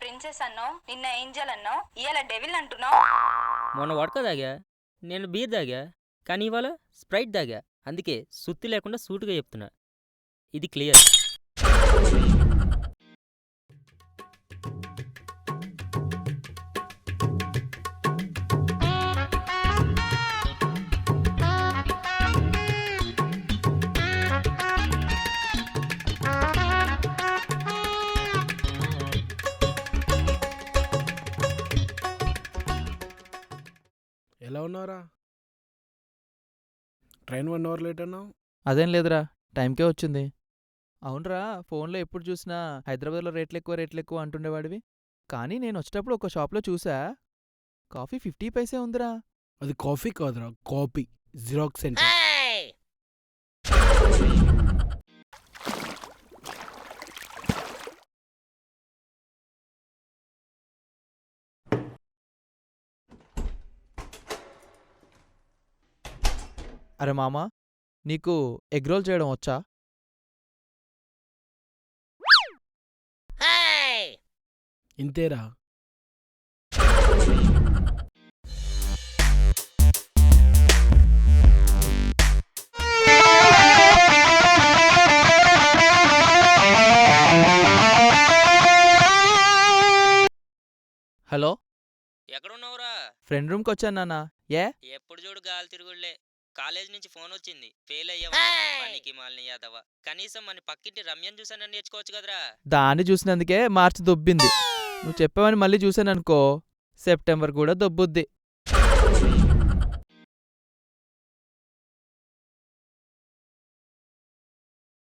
Princess అన్నావు, నిన్న Angel అన్నావు, ఇవాళ డెవిల్ అంటున్నావు. మొన్న వడక తాగా, నేను బీర్ తాగా, కానీ ఇవాళ స్ప్రైట్ తాగా. అందుకే సుత్తి లేకుండా సూటుగా చెప్తున్నా. ఇది క్లియర్. ఎలా ఉన్నారా? ట్రైన్ 1 అవర్ లేట్ అన్నావు. అదేం లేదురా, టైంకే వచ్చింది. అవునరా, ఫోన్లో ఎప్పుడు చూసినా హైదరాబాద్లో రేట్లు ఎక్కువ అంటుండేవాడివి. కానీ నేను వచ్చేటప్పుడు ఒక షాప్లో చూసా, కాఫీ 50 పైసే ఉందిరా. అది కాఫీ కాదురా, కాపీ. Xerox centre. అరే మామా, నీకు ఎగ్ రోల్ చేయడం వచ్చా? ఇంతేరా. హలో, ఎక్కడున్నావురా? ఫ్రెండ్ రూమ్కి వచ్చాను నాన్న. ఏ? ఎప్పుడు చూడు గాలి తిరుగుళ్లే. కాలేజ్ నుంచి ఫోన్ వచ్చింది, ఫెయిల్ అయ్యావా పనికి మాలిన యాదవ. కనీసం మన పక్కింటి రమ్యని చూసానని నేర్చుకోవచ్చు కదరా. దాన్ని చూసినందుకే మార్చి దొబ్బింది. నువ్వు చెప్పావని మళ్ళీ చూశాననుకో, సెప్టెంబర్ కూడా దొబ్బుద్ది.